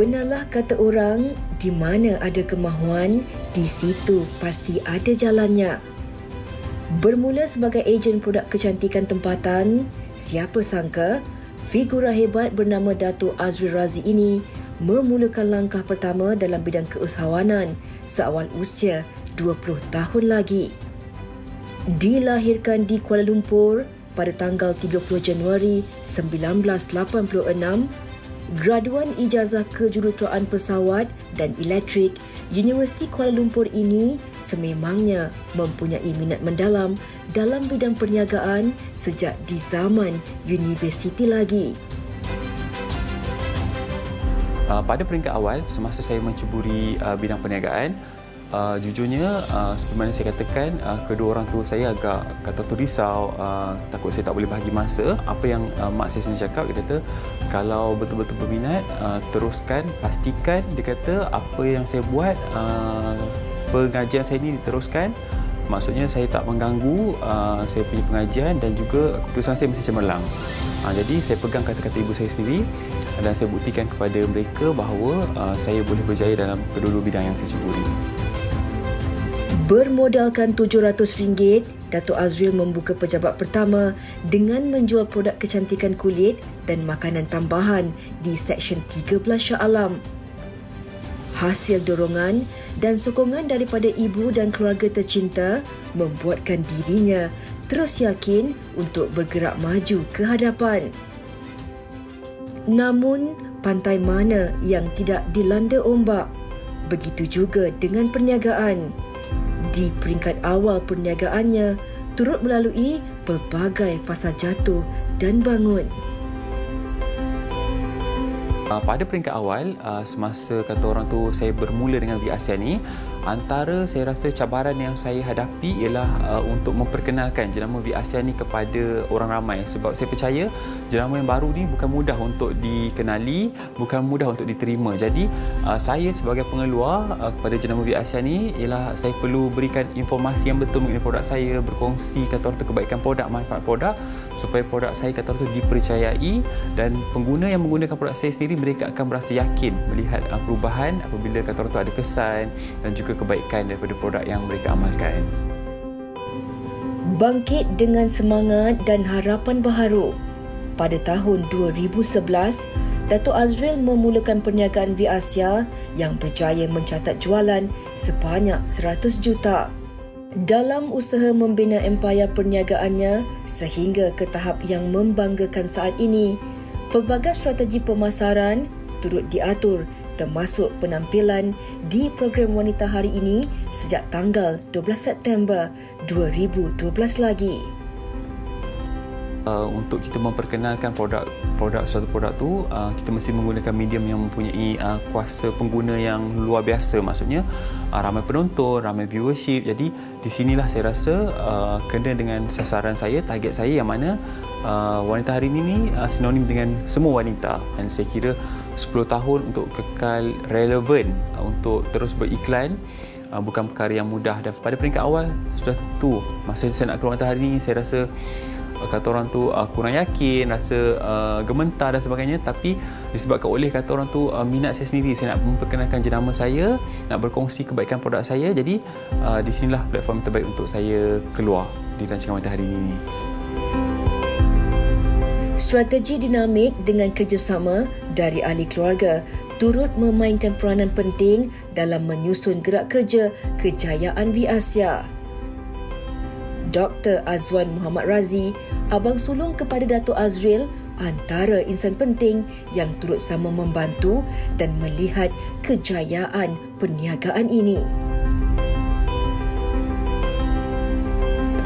Speaker 5: Benarlah kata orang, di mana ada kemahuan, di situ pasti ada jalannya. Bermula sebagai ejen produk kecantikan tempatan, siapa sangka figura hebat bernama Datuk Azril Razi ini memulakan langkah pertama dalam bidang keusahawanan seawal usia 20 tahun lagi. Dilahirkan di Kuala Lumpur pada tanggal 30 Januari 1986, graduan ijazah kejuruteraan pesawat dan elektrik Universiti Kuala Lumpur ini sememangnya mempunyai minat mendalam dalam bidang perniagaan sejak di zaman universiti lagi.
Speaker 14: Pada peringkat awal, semasa saya menceburi bidang perniagaan, jujurnya seperti mana saya katakan, kedua orang tua saya agak kata tu risau, takut saya tak boleh bahagi masa. Apa yang mak saya sendiri cakap, dia kata kalau betul-betul berminat, teruskan, pastikan, dia kata apa yang saya buat, pengajian saya ini diteruskan. Maksudnya saya tak mengganggu saya punya pengajian dan juga keputusan saya mesti cemerlang. Jadi saya pegang kata-kata ibu saya sendiri dan saya buktikan kepada mereka bahawa saya boleh berjaya dalam kedua-dua bidang yang saya ceburi.
Speaker 5: Bermodalkan RM700, Datuk Azril membuka pejabat pertama dengan menjual produk kecantikan kulit dan makanan tambahan di Seksyen 13 Shah Alam. Hasil dorongan dan sokongan daripada ibu dan keluarga tercinta membuatkan dirinya terus yakin untuk bergerak maju ke hadapan. Namun, pantai mana yang tidak dilanda ombak? Begitu juga dengan perniagaan. Di peringkat awal perniagaannya, turut melalui pelbagai fasa jatuh dan bangun.
Speaker 14: Pada peringkat awal, semasa kata orang tu saya bermula dengan V-Asia ni, antara saya rasa cabaran yang saya hadapi ialah untuk memperkenalkan jenama V-Asia ni kepada orang ramai. Sebab saya percaya jenama yang baru ni bukan mudah untuk dikenali, bukan mudah untuk diterima. Jadi saya sebagai pengeluar kepada jenama V-Asia ni ialah saya perlu berikan informasi yang betul mengenai produk saya, berkongsi kata orang tu kebaikan produk, manfaat produk, supaya produk saya kata orang tu dipercayai dan pengguna yang menggunakan produk saya sendiri mereka akan berasa yakin melihat perubahan apabila kata orang tu ada kesan dan juga kebaikan daripada produk yang mereka amalkan.
Speaker 5: Bangkit dengan semangat dan harapan baharu. Pada tahun 2011, Datuk Azril memulakan perniagaan V-Asia yang berjaya mencatat jualan sebanyak 100 juta. Dalam usaha membina empayar perniagaannya sehingga ke tahap yang membanggakan saat ini, pelbagai strategi pemasaran turut diatur termasuk penampilan di program Wanita Hari Ini sejak tanggal 12 September 2012 lagi.
Speaker 14: Untuk kita memperkenalkan suatu produk tu, kita mesti menggunakan medium yang mempunyai kuasa pengguna yang luar biasa. Maksudnya ramai penonton, ramai viewership. Jadi di sinilah saya rasa kena dengan sasaran saya, target saya yang mana Wanita Hari Ini ni sinonim dengan semua wanita. Dan saya kira 10 tahun untuk kekal relevan, untuk terus beriklan bukan perkara yang mudah. Dan pada peringkat awal sudah tentu masa saya nak keluar Wanita Hari Ini, saya rasa kata orang tu kurang yakin, rasa gementar dan sebagainya. Tapi disebabkan oleh kata orang tu minat saya sendiri, saya nak memperkenalkan jenama saya, nak berkongsi kebaikan produk saya. Jadi di sinilah platform terbaik untuk saya keluar di rancangan Wanita Hari Ini.
Speaker 5: Strategi dinamik dengan kerjasama dari ahli keluarga turut memainkan peranan penting dalam menyusun gerak kerja kejayaan V-Asia. Dr. Azwan Muhammad Razi, abang sulung kepada Datuk Azril, antara insan penting yang turut sama membantu dan melihat kejayaan perniagaan ini.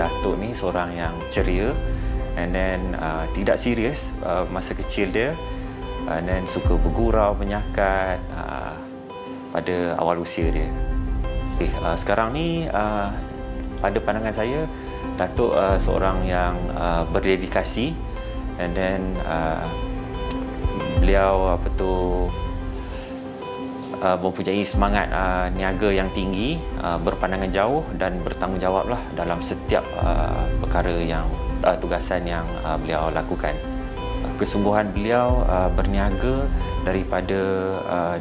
Speaker 15: Datuk ni seorang yang ceria and then tidak serius masa kecil dia, and then suka bergurau, menyakat pada awal usia dia. Sekarang ni pada pandangan saya Datuk seorang yang berdedikasi, and then beliau mempunyai semangat niaga yang tinggi, berpandangan jauh dan bertanggungjawablah dalam setiap perkara yang tugasan yang beliau lakukan. Kesungguhan beliau berniaga daripada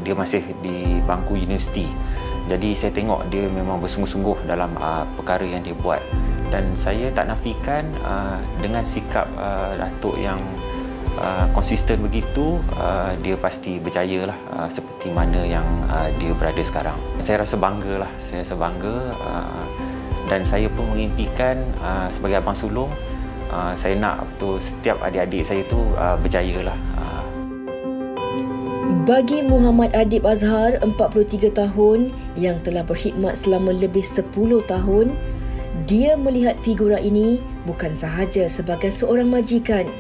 Speaker 15: dia masih di bangku universiti. Jadi saya tengok dia memang bersungguh-sungguh dalam perkara yang dia buat, dan saya tak nafikan dengan sikap Datuk yang konsisten begitu, dia pasti berjaya lah seperti mana yang dia berada sekarang. Saya rasa bangga lah, dan saya pun mengimpikan sebagai abang sulung, saya nak setiap adik-adik saya tu berjaya lah.
Speaker 5: Bagi Muhammad Adib Azhar, 43 tahun yang telah berkhidmat selama lebih 10 tahun, dia melihat figura ini bukan sahaja sebagai seorang majikan,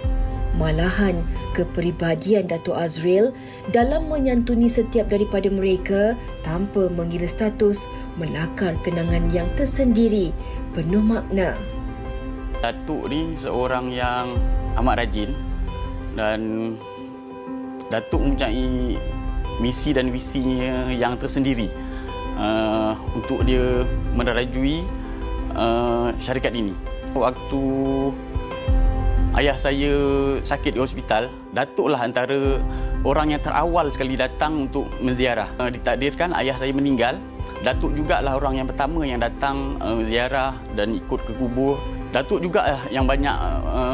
Speaker 5: malahan kepribadian Dato' Azril dalam menyantuni setiap daripada mereka tanpa mengira status melakar kenangan yang tersendiri penuh makna.
Speaker 13: Datuk ni seorang yang amat rajin, dan Datuk mempunyai misi dan visinya yang tersendiri untuk dia mendarajui syarikat ini. Waktu ayah saya sakit di hospital, Datuk lah antara orang yang terawal sekali datang untuk menziarah. Ditakdirkan ayah saya meninggal, Datuk jugalah orang yang pertama yang datang ziarah dan ikut ke kubur. Datuk jugalah yang banyak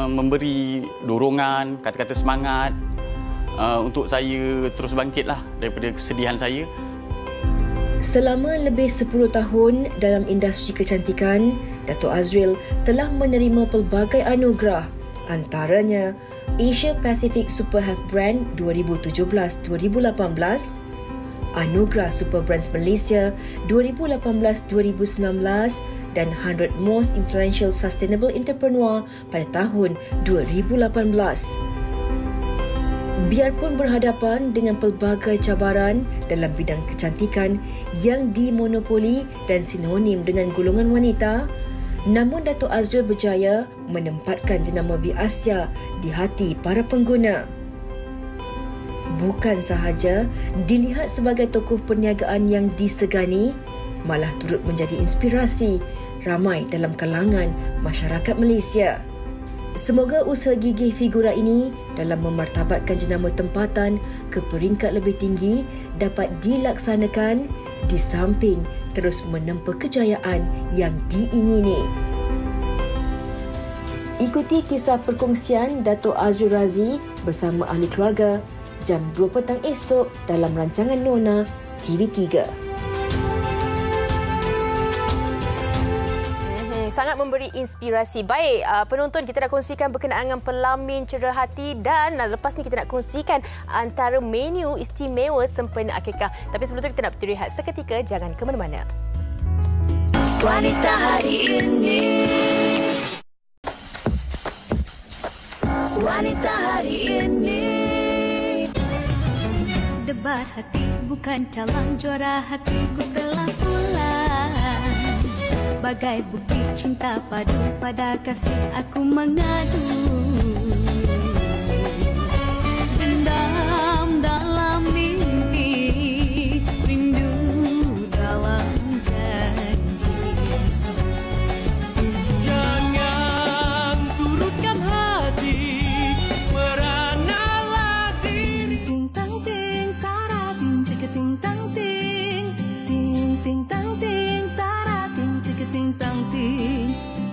Speaker 13: memberi dorongan, kata-kata semangat untuk saya terus bangkitlah daripada kesedihan saya.
Speaker 5: Selama lebih 10 tahun dalam industri kecantikan, Dato' Azril telah menerima pelbagai anugerah, antaranya Asia Pacific Super Health Brand 2017-2018, Anugerah Super Brands Malaysia 2018-2019 dan 100 Most Influential Sustainable Entrepreneur pada tahun 2018. Biarpun berhadapan dengan pelbagai cabaran dalam bidang kecantikan yang dimonopoli dan sinonim dengan golongan wanita, namun Dato' Azril berjaya menempatkan jenama V Asia di hati para pengguna. Bukan sahaja dilihat sebagai tokoh perniagaan yang disegani, malah turut menjadi inspirasi ramai dalam kalangan masyarakat Malaysia. Semoga usaha gigih figura ini dalam memartabatkan jenama tempatan ke peringkat lebih tinggi dapat dilaksanakan di samping terus menempa kejayaan yang diingini. Ikuti kisah perkongsian Dato' Azril Razi bersama ahli keluarga jam 2 petang esok dalam rancangan Nona TV3.
Speaker 3: Sangat memberi inspirasi. Baik, penonton, kita nak kongsikan berkenaan dengan pelamin cerah hati, dan lepas ni kita nak kongsikan antara menu istimewa sempena akikah. Tapi sebelum tu kita nak beristirahat seketika, jangan ke mana-mana.
Speaker 1: Wanita hari ini, wanita hari ini. Debar hati bukan calon, juara hatiku telah pulang. Bagai bukti cinta padu, pada kasih aku mengadu. Dendam dalam mimpi, rindu dalam janji.
Speaker 16: Jangan turutkan hati, meranalah diri.
Speaker 1: Ting tang ting tara ting ting tang ting ting ting tang ting tara ting ting tang ting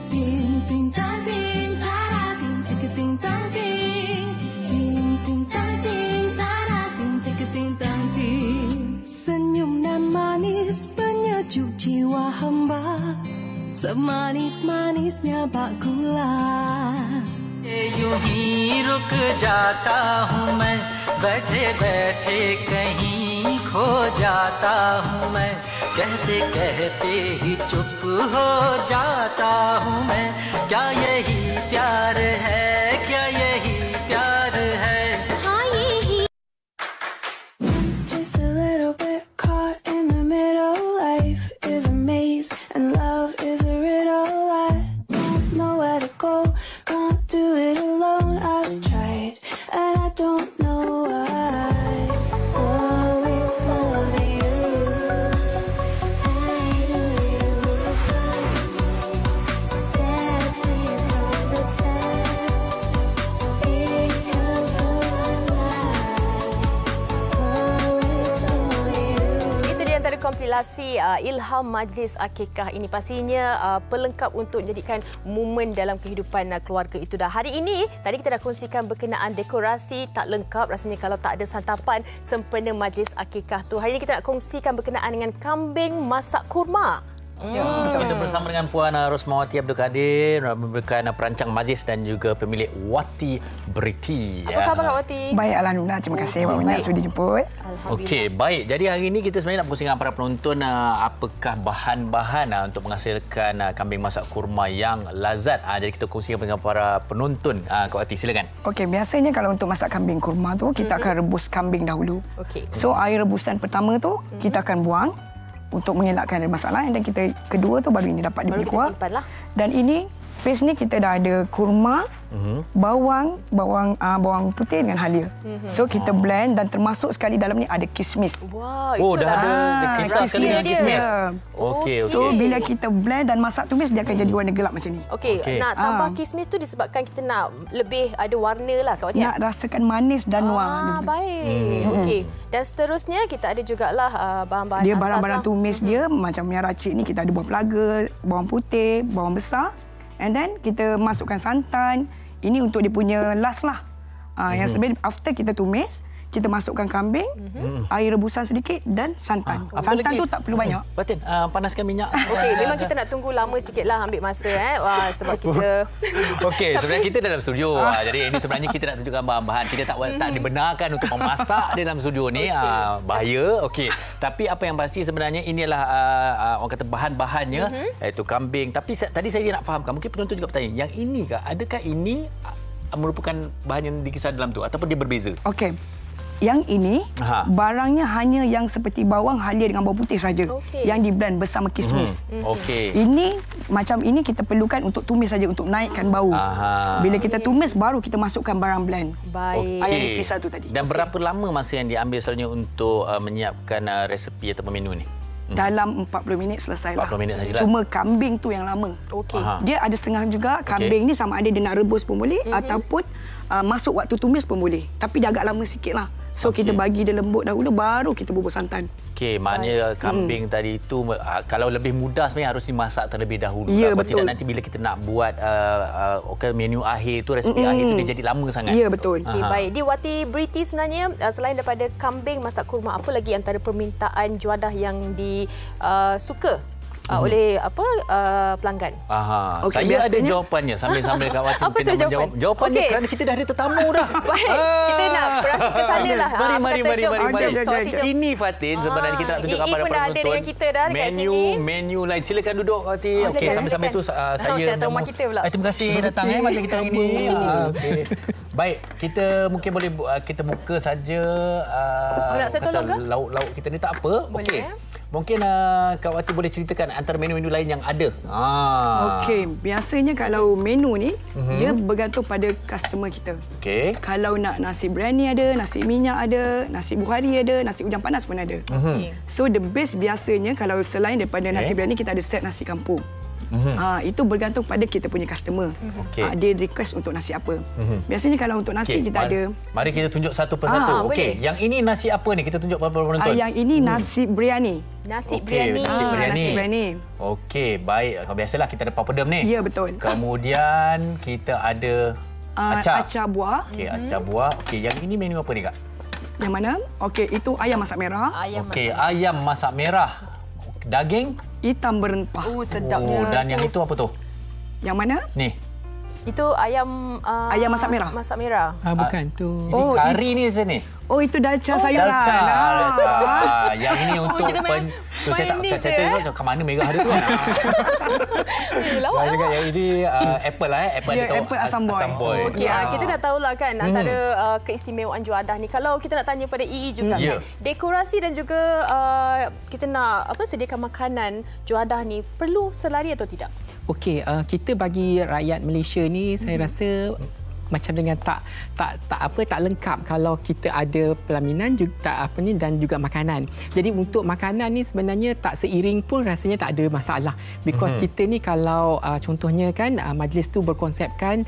Speaker 1: ting ting tang ting tara ting ting tang ting ting ting tang ting tara ting ting tang ting. Senyum nan manis penyejuk jiwa hamba, semanis-manisnya bak gula.
Speaker 16: यूं ही रुक जाता हूँ मैं, बैठे बैठे कहीं खो जाता हूँ मैं, कहते कहते ही चुप हो जाता हूँ मैं, क्या यही प्यार है, क्या यही प्यार है? हाँ यही.
Speaker 1: Just a little bit caught in the middle. Life is a maze and love is a riddle. I don't know where to go, can't do it alone. I've tried and I don't know why. Always love you. I do you sad things on the side. It comes from my life. Always love you.
Speaker 3: Itu dia antara kompilasi Ilham Majlis Akikah ini. Pastinya pelengkap untuk menjadikan momen dalam kehidupan keluarga itu dah. Hari ini, tadi kita dah kongsikan berkenaan dekorasi tak lengkap rasanya kalau tak ada santapan sempena Majlis Akikah tu. Hari ini kita nak kongsikan berkenaan dengan kambing masak kurma.
Speaker 2: Ya, kita bersama dengan Puan Rosmawati Abdul Kadir, merupakan perancang majlis dan juga pemilik Wati Beriti.
Speaker 3: Apa khabar Kak Wati?
Speaker 17: Baik, Alhamdulillah. Terima kasih banyak sudah dijemput.
Speaker 2: Okey, baik. Jadi hari ini kita sebenarnya nak berkongsi dengan para penonton apakah bahan-bahan untuk menghasilkan kambing masak kurma yang lazat. Jadi kita kongsikan dengan para penonton. Kak Wati, silakan.
Speaker 17: Okey, biasanya kalau untuk masak kambing kurma tu, kita akan rebus kambing dahulu.
Speaker 3: Okey.
Speaker 17: So, air rebusan pertama tu, kita akan buang untuk mengelakkan ada masalah, dan kita kedua tu baru ini dapat dibuat. Dan ini paste ni kita dah ada kurma, bawang putih dengan halia. So kita blend, dan termasuk sekali dalam ni ada kismis.
Speaker 2: Oh, dah ada kisar sekali dengan kismis. Okey.
Speaker 17: So bila kita blend dan masak tumis, dia akan jadi warna gelap macam ni.
Speaker 3: Okey, nak tambah kismis tu disebabkan kita nak lebih ada warna lah Kak Wati.
Speaker 17: Nak rasakan manis dan noa.
Speaker 3: Baik. Okey. Dan seterusnya kita ada jugalah bahan-bahan
Speaker 17: dia
Speaker 3: asas
Speaker 17: barang-barang
Speaker 3: lah.
Speaker 17: tumis dia macam yang racik ni, kita ada bawang pelaga, bawang putih, bawang besar, and then kita masukkan santan. Ini untuk dia punya last lah. Yang sebenarnya after kita tumis, kita masukkan kambing, air rebusan sedikit dan santan. Santan tu tak perlu banyak.
Speaker 2: Batin, panaskan minyak.
Speaker 3: Okey, memang kita nak tunggu lama sikitlah, ambil masa sebab kita
Speaker 2: Okey, sebenarnya kita dalam studio. Jadi ini sebenarnya kita nak tunjukkan bahan-bahan. Kita tak dibenarkan untuk memasak di dalam studio ni. Bahaya. Okey. Tapi apa yang pasti sebenarnya inilah orang kata bahan-bahannya, iaitu kambing. Tapi tadi saya nak fahamkan, mungkin penonton juga bertanya, yang ini adakah ini merupakan bahan yang dikisar dalam tu ataupun dia berbeza?
Speaker 17: Okey. Yang ini barangnya hanya yang seperti bawang, halia dengan bawang putih saja yang di blend bersama kismis.
Speaker 2: Okey.
Speaker 17: Ini macam ini kita perlukan untuk tumis saja, untuk naikkan bau. Bila kita tumis baru kita masukkan barang blend.
Speaker 3: Baik.
Speaker 17: Yang dikisar tu tadi.
Speaker 2: Dan berapa lama masa yang diambil sebenarnya untuk menyiapkan resepi atau menu ni?
Speaker 17: Dalam 40 minit selesailah.
Speaker 2: 40 minit sajalah.
Speaker 17: Cuma kambing tu yang lama.
Speaker 3: Okey.
Speaker 17: Dia ada setengah juga. Kambing ni sama ada dia nak rebus pun boleh ataupun masuk waktu tumis pun boleh. Tapi dia agak lama sikitlah. So kita bagi dia lembut dahulu, baru kita bubur santan.
Speaker 2: Okey, maknanya kambing tadi itu kalau lebih mudah sebenarnya harus dimasak terlebih dahulu.
Speaker 17: Ya,
Speaker 2: betul.
Speaker 17: betul.
Speaker 2: Tidak nanti bila kita nak buat menu akhir tu, resepi akhir tu dia jadi lama sangat.
Speaker 17: Ya, betul.
Speaker 3: Okey, baik. Di Wati Beriti sebenarnya selain daripada kambing masak kurma, apa lagi antara permintaan juadah yang disuka oleh pelanggan?
Speaker 2: Okay, saya ada jawapannya sambil Kak Wati
Speaker 3: apa tu jawapan?
Speaker 2: Jawapannya kerana kita dah ada tetamu dah.
Speaker 3: Baik, kita nak berasa ke sana lah.
Speaker 2: Mari. Ini Fatin sebenarnya kita nak tunjukkan kepada para penonton.
Speaker 3: Dengan kita dah dekat sini.
Speaker 2: Menu lain. Silakan duduk Wati. Okey, sambil-sambil tu saya
Speaker 3: rumah kita pula.
Speaker 2: Terima kasih datang macam kita hari ini. Okey. Baik, kita mungkin boleh kita buka saja lauk-lauk kita ni, tak apa. Okey. Mungkin Kak Wati boleh ceritakan antara menu-menu lain yang ada.
Speaker 17: Okey, biasanya kalau menu ni dia bergantung pada customer kita.
Speaker 2: Okey.
Speaker 17: Kalau nak nasi biryani ada, nasi minyak ada, nasi bukhari ada, nasi ujang panas pun ada. So the best biasanya kalau selain daripada nasi biryani, kita ada set nasi kampung. Itu bergantung pada kita punya customer. Dia request untuk nasi apa. Biasanya kalau untuk nasi kita ada.
Speaker 2: Mari kita tunjuk satu persatu. Okey, yang ini nasi apa ni? Kita tunjuk kepada penonton.
Speaker 17: Yang ini nasi biryani.
Speaker 3: Nasi biryani.
Speaker 2: Okey, baik. Biasalah kita ada papadam ni.
Speaker 17: Ya, betul.
Speaker 2: Kemudian kita ada
Speaker 17: acar buah.
Speaker 2: Okey, acar buah. Okey, yang ini menu apa ni, Kak?
Speaker 17: Yang mana? Okey, itu ayam masak merah.
Speaker 2: Okey, ayam masak merah. Daging
Speaker 17: hitam berempah.
Speaker 3: Sedapnya.
Speaker 2: Dan yang itu apa tu?
Speaker 17: Yang mana?
Speaker 2: Ni.
Speaker 3: Itu ayam
Speaker 17: masak merah.
Speaker 3: Masak merah.
Speaker 6: Bukan tu.
Speaker 2: Ini kari ni sini.
Speaker 17: Oh, itu dalca sayuran.
Speaker 2: Dalca. Yang ini untuk
Speaker 3: kita main
Speaker 2: saya tengok ke mana merah dia tu kan.
Speaker 3: Lawak lah.
Speaker 2: Yang ini Apple lah
Speaker 17: Apple Asam Boy.
Speaker 3: Okey, kita dah tahulah kan antara keistimewaan juadah ni. Kalau kita nak tanya pada EE juga kan, dekorasi dan juga kita nak sediakan makanan juadah ni perlu selari atau tidak?
Speaker 6: Okey, kita bagi rakyat Malaysia ni saya rasa macam dengan tak lengkap kalau kita ada pelaminan juga dan juga makanan. Jadi untuk makanan ni sebenarnya tak seiring pun rasanya tak ada masalah. Because kita ni kalau contohnya kan majlis tu berkonsepkan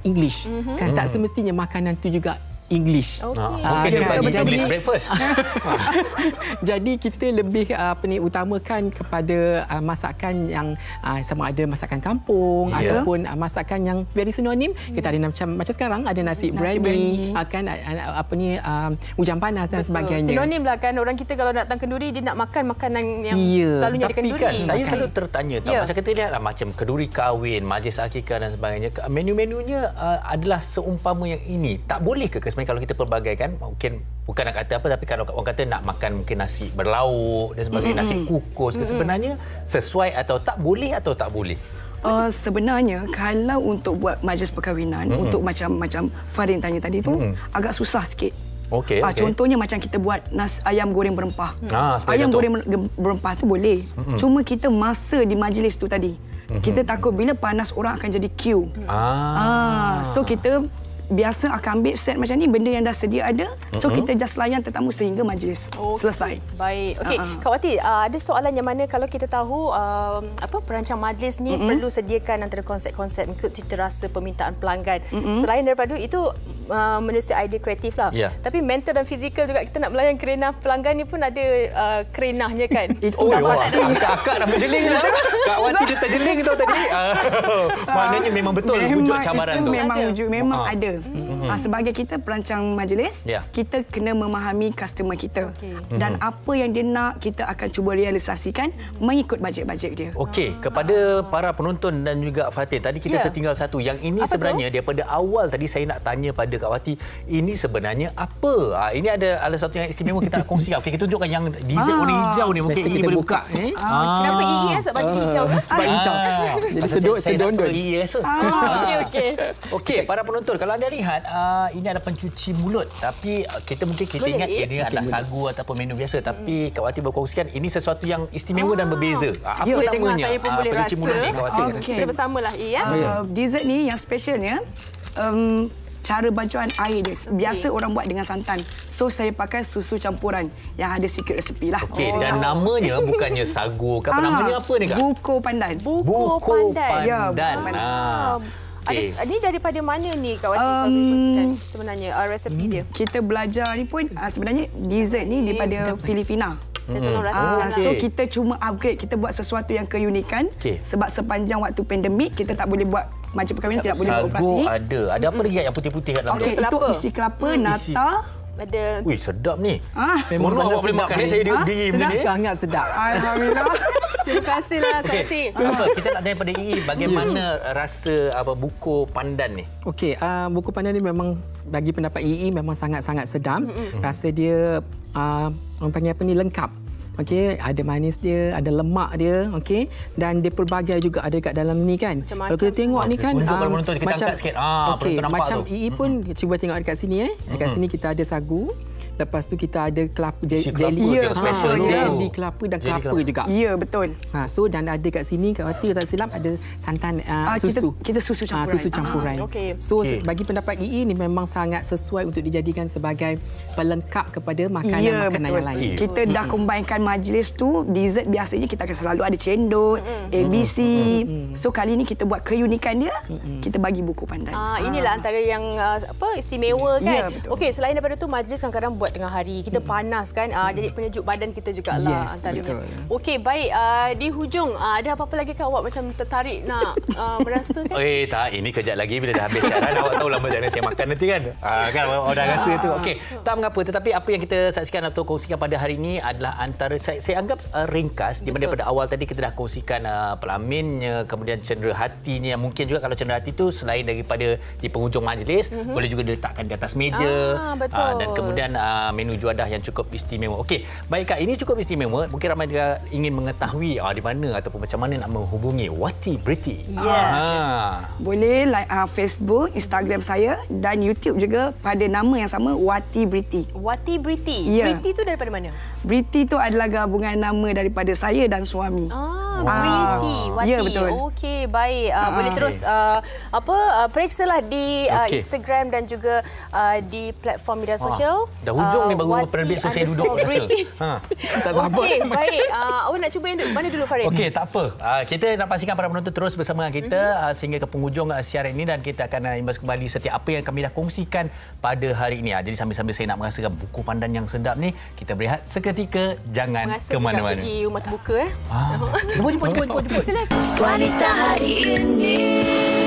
Speaker 6: English kan, tak semestinya makanan tu juga English.
Speaker 2: Okey, bagi English breakfast.
Speaker 6: Jadi kita lebih utamakan kepada masakan yang sama ada masakan kampung ataupun masakan yang very sinonim. Kita ada macam sekarang ada nasi berani, kan ujang panas dan sebagainya.
Speaker 3: Sinonim lah kan, orang kita kalau datang kenduri dia nak makan makanan yang selalunya ada kenduri.
Speaker 2: Kan, saya selalu tertanya pasal kita lihatlah macam kenduri kahwin, majlis akikah dan sebagainya. Menu-menunya adalah seumpama yang ini. Tak boleh ke sebenarnya kalau kita pelbagaikan, mungkin bukan nak kata apa, tapi kalau orang kata nak makan mungkin nasi berlauk dan sebagainya, nasi kukus, sebenarnya sesuai atau tak boleh atau tak boleh?
Speaker 17: Sebenarnya kalau untuk buat majlis perkahwinan, untuk macam Farin tanya tadi tu, agak susah sikit.
Speaker 2: Okay.
Speaker 17: Contohnya macam kita buat ayam goreng berempah. Ayam goreng berempah tu boleh. Cuma kita masa di majlis tu tadi, kita takut bila panas orang akan jadi queue. So kita biasa akan ambil set macam ni, benda yang dah sedia ada. So kita just layan tetamu sehingga majlis selesai.
Speaker 3: Baik. Okey, Kak Wati, ada soalan yang mana kalau kita tahu perancang majlis ni perlu sediakan antara konsep-konsep mengikut cita rasa permintaan pelanggan. Selain daripada itu manusia idea kreatif lah. Tapi mental dan fizikal juga, kita nak melayan kerenah pelanggan ni pun ada kerenahnya kan.
Speaker 2: Akak dah berjeling dah. Kak Wati dia terjeling tau tadi. Maknanya memang betul wujud cabaran tu.
Speaker 17: Memang ada. Sebagai kita perancang majlis, kita kena memahami customer kita. Dan apa yang dia nak, kita akan cuba realisasikan mengikut bajet-bajet dia.
Speaker 2: Okey, kepada para penonton dan juga Fatin, tadi kita tertinggal satu. Yang ini apa sebenarnya daripada awal tadi saya nak tanya pada Kak Wati, ini sebenarnya apa? Ini ada satu yang istimewa kita nak kongsikan. Okey, kita tunjukkan yang design warna hijau ni. Mungkin kita boleh buka.
Speaker 3: Kenapa EE sebab baju hijau?
Speaker 6: Sebab hijau. Jadi sedondon.
Speaker 3: Okey.
Speaker 2: Okey, para penonton, kalau anda lihat ini ada pencuci mulut, tapi kita ingat ini adalah sagu ataupun menu biasa, tapi Kak Wati berkongsikan ini sesuatu yang istimewa dan berbeza. Apa namanya?
Speaker 3: Saya pun boleh
Speaker 2: pencuci mulut ni, Kak Wati.
Speaker 3: Kita bersamalah
Speaker 17: dessert ni yang specialnya cara bajuan air dia. Biasa orang buat dengan santan. So saya pakai susu campuran yang ada secret recipe lah.
Speaker 2: Okey, dan namanya bukannya sagu. Apa namanya apa ni Kak?
Speaker 17: Buko pandan.
Speaker 2: Buko pandan.
Speaker 17: Ya,
Speaker 3: Okay. Ini daripada mana ni Kak Wati kalau dikongsikan sebenarnya resepi dia?
Speaker 17: Kita belajar ni pun sebenarnya dessert ni daripada Filipina.
Speaker 3: Saya tolong rasa.
Speaker 17: So kita cuma upgrade, kita buat sesuatu yang keunikan. Sebab sepanjang waktu pandemik kita tak boleh buat majlis perkahwinan, tidak boleh beroperasi.
Speaker 2: Sagu ada apa lagi yang putih-putih kat dalam tu?
Speaker 17: Itu isi kelapa, nata.
Speaker 3: Ada.
Speaker 2: Wih, sedap ni.
Speaker 6: Memang
Speaker 2: awak boleh makan ni, saya diri benda ni.
Speaker 6: Sangat sedap.
Speaker 17: Alhamdulillah.
Speaker 3: Terima kasihlah Kak Wati.
Speaker 2: Kita nak tanya pada EE bagaimana rasa buko pandan ni?
Speaker 6: Okey, buko pandan ni memang bagi pendapat EE memang sangat-sangat sedap. Rasa dia orang panggil apa ni, lengkap. Okey, ada manis dia, ada lemak dia, okey, dan dia pelbagai juga ada kat dalam ni kan. Kalau kita tengok ni kan
Speaker 2: macam sikit.
Speaker 6: Okey, macam EE pun cuba tengok dekat sini Dekat sini kita ada sagu. Lepas tu kita ada kelapa jelly. Jelly kelapa dan kelapa juga.
Speaker 17: Ya, betul.
Speaker 6: So dan ada kat sini Kak Wati tak silap ada santan susu.
Speaker 17: Kita susu campuran.
Speaker 6: Susu campuran. So bagi pendapat EE ni memang sangat sesuai untuk dijadikan sebagai pelengkap kepada makanan-makanan yang lain.
Speaker 17: Kita dah combinekan majlis tu, dessert biasanya kita akan selalu ada cendol, ABC. So kali ni kita buat keunikan dia, kita bagi buko pandan.
Speaker 3: Inilah antara yang istimewa kan. Okey, selain daripada tu majlis kadang-kadang buat tengah hari, kita panas kan, jadi penyejuk badan kita jugalah antaranya. Okey, baik, di hujung ada apa-apa lagi Kak awak macam tertarik nak merasakan?
Speaker 2: Tak, ini kejap lagi bila dah habis sekarang awak tahu lah macam mana saya makan nanti kan. Kan awak dah rasa tu. Okey, tak mengapa, tetapi apa yang kita saksikan atau kongsikan pada hari ini adalah antara saya anggap ringkas, di mana pada awal tadi kita dah kongsikan pelaminnya, kemudian cendera hatinya, yang mungkin juga kalau cendera hati tu selain daripada di penghujung majlis, boleh juga diletakkan di atas meja. Dan kemudian menu juadah yang cukup istimewa. Okey, baik Kak, ini cukup istimewa. Mungkin ramai juga ingin mengetahui di mana ataupun macam mana nak menghubungi Wati Briti.
Speaker 17: Boleh like Facebook, Instagram saya dan YouTube juga pada nama yang sama, Wati Briti.
Speaker 3: Wati Briti. Briti tu daripada mana?
Speaker 17: Briti tu adalah gabungan nama daripada saya dan suami.
Speaker 3: Briti, Wati.
Speaker 17: Ya, betul.
Speaker 3: Okey, baik. Boleh terus periksalah di Instagram dan juga di platform media sosial.
Speaker 2: Dah hujung ni baru penerbit so saya duduk rasa. Tak sabar.
Speaker 3: Okey, baik. Awak nak cuba yang mana dulu, Farid?
Speaker 2: Okey, tak apa. Kita nak pastikan para penonton terus bersama dengan kita sehingga ke penghujung siaran ini dan kita akan imbas kembali setiap apa yang kami dah kongsikan pada hari ini. Jadi sambil-sambil saya nak merasakan buku pandan yang sedap ni, kita berehat seketika, jangan ke mana-mana.
Speaker 3: Pergi rumah terbuka
Speaker 2: Jumpa.
Speaker 3: Wanita hari ini.